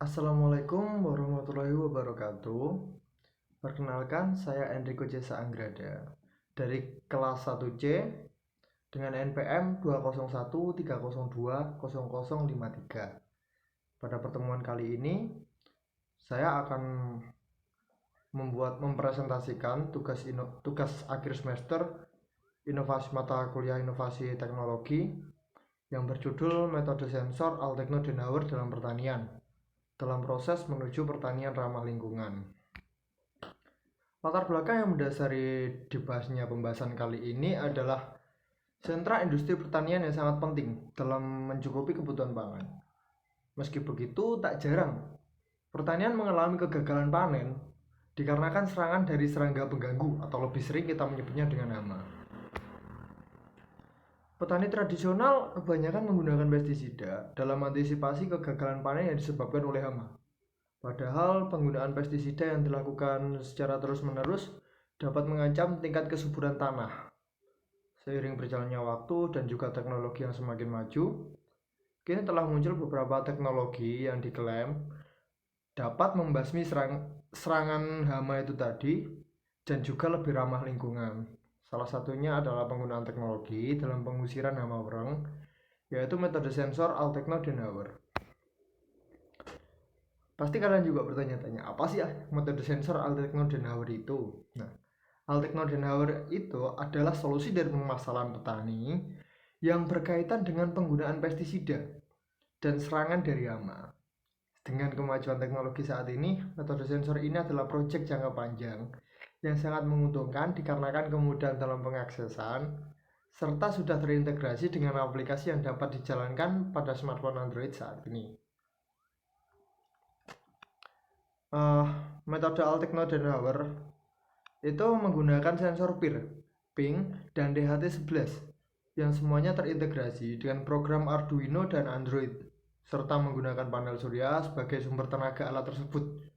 Assalamualaikum warahmatullahi wabarakatuh. Perkenalkan, saya Enrico Jesa Anggrada dari kelas 1C dengan NPM 20130200053. Pada pertemuan kali ini, saya akan mempresentasikan tugas akhir semester inovasi mata kuliah inovasi teknologi yang berjudul Metode Sensor Altekno Denauer dalam Pertanian dalam proses menuju pertanian ramah lingkungan. Latar belakang yang mendasari dibahasnya pembahasan kali ini adalah sentra industri pertanian yang sangat penting dalam mencukupi kebutuhan pangan. Meski begitu, tak jarang pertanian mengalami kegagalan panen dikarenakan serangan dari serangga pengganggu atau lebih sering kita menyebutnya dengan hama. Petani tradisional kebanyakan menggunakan pestisida dalam antisipasi kegagalan panen yang disebabkan oleh hama. Padahal penggunaan pestisida yang dilakukan secara terus-menerus dapat mengancam tingkat kesuburan tanah. Seiring berjalannya waktu dan juga teknologi yang semakin maju, kini telah muncul beberapa teknologi yang diklaim dapat membasmi serangan hama itu tadi dan juga lebih ramah lingkungan. Salah satunya adalah penggunaan teknologi dalam pengusiran hama wereng, yaitu metode sensor Altekno Denauer. Pasti kalian juga bertanya-tanya, apa sih metode sensor Altekno Denauer itu? Nah, Altekno Denauer itu adalah solusi dari permasalahan petani yang berkaitan dengan penggunaan pestisida dan serangan dari hama. Dengan kemajuan teknologi saat ini, metode sensor ini adalah proyek jangka panjang yang sangat menguntungkan dikarenakan kemudahan dalam pengaksesan serta sudah terintegrasi dengan aplikasi yang dapat dijalankan pada smartphone Android saat ini. Metode Altekno Denauer itu menggunakan sensor PIR, ping, dan DHT11 yang semuanya terintegrasi dengan program Arduino dan Android serta menggunakan panel surya sebagai sumber tenaga alat tersebut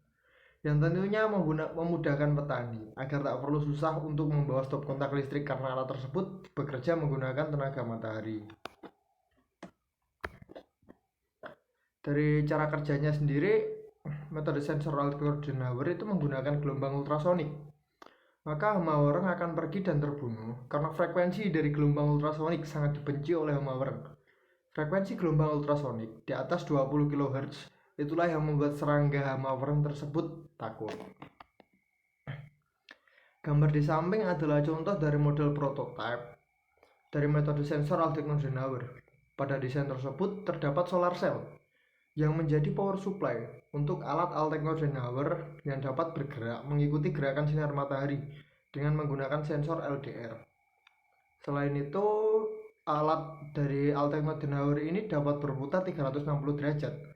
yang tentunya memudahkan petani agar tak perlu susah untuk membawa stop kontak listrik karena alat tersebut bekerja menggunakan tenaga matahari. Dari cara kerjanya sendiri, metode sensor Altekno Denauer itu menggunakan gelombang ultrasonik. Maka hama wereng akan pergi dan terbunuh karena frekuensi dari gelombang ultrasonik sangat dibenci oleh hama wereng. Frekuensi gelombang ultrasonik di atas 20 kHz itulah yang membuat serangga hama wereng tersebut takut. Gambar di samping adalah contoh dari model prototipe dari metode sensor Altekno Denauer. Pada desain tersebut terdapat solar cell yang menjadi power supply untuk alat Altekno Denauer yang dapat bergerak mengikuti gerakan sinar matahari dengan menggunakan sensor LDR. Selain itu, alat dari Altekno Denauer ini dapat berputar 360 derajat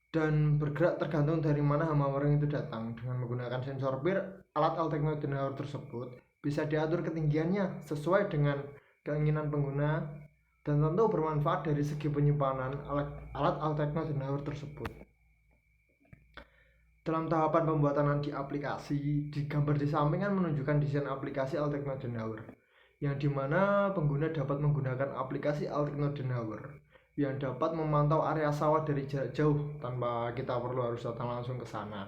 dan bergerak tergantung dari mana hama wereng itu datang. Dengan menggunakan sensor PIR, alat Altekno Denauer tersebut bisa diatur ketinggiannya sesuai dengan keinginan pengguna dan tentu bermanfaat dari segi penyimpanan alat Altekno Denauer tersebut. Dalam tahapan pembuatan di aplikasi, di gambar di samping kan menunjukkan desain aplikasi Altekno Denauer, yang dimana pengguna dapat menggunakan aplikasi Altekno Denauer yang dapat memantau area sawah dari jarak jauh tanpa kita perlu harus datang langsung ke sana.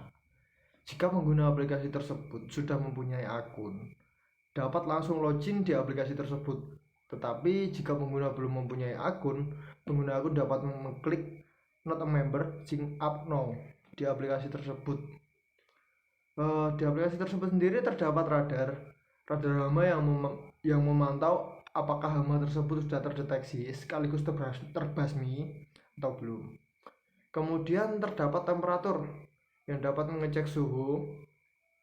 Jika pengguna aplikasi tersebut sudah mempunyai akun, dapat langsung login di aplikasi tersebut. Tetapi jika pengguna belum mempunyai akun, pengguna akun dapat mengklik not a member, sign up now di aplikasi tersebut. Di aplikasi tersebut sendiri terdapat radar hama yang memantau apakah hama tersebut sudah terdeteksi sekaligus terbasmi atau belum. Kemudian terdapat temperatur yang dapat mengecek suhu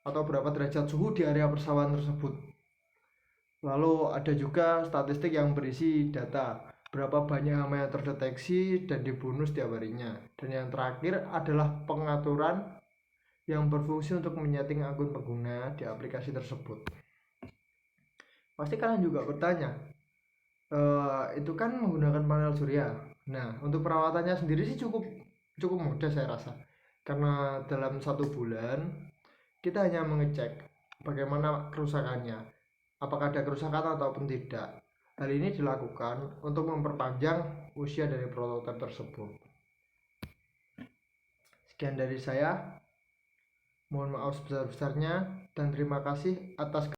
atau berapa derajat suhu di area persawahan tersebut. Lalu ada juga statistik yang berisi data berapa banyak hama yang terdeteksi dan dibunuh setiap harinya. Dan yang terakhir adalah pengaturan yang berfungsi untuk menyeting akun pengguna di aplikasi tersebut. Pasti kalian juga bertanya, itu kan menggunakan panel surya. Nah, untuk perawatannya sendiri sih cukup mudah saya rasa. Karena dalam 1 bulan kita hanya mengecek bagaimana kerusakannya, apakah ada kerusakan ataupun tidak. Hal ini dilakukan untuk memperpanjang usia dari prototipe tersebut. Sekian dari saya. Mohon maaf sebesar-besarnya dan terima kasih atas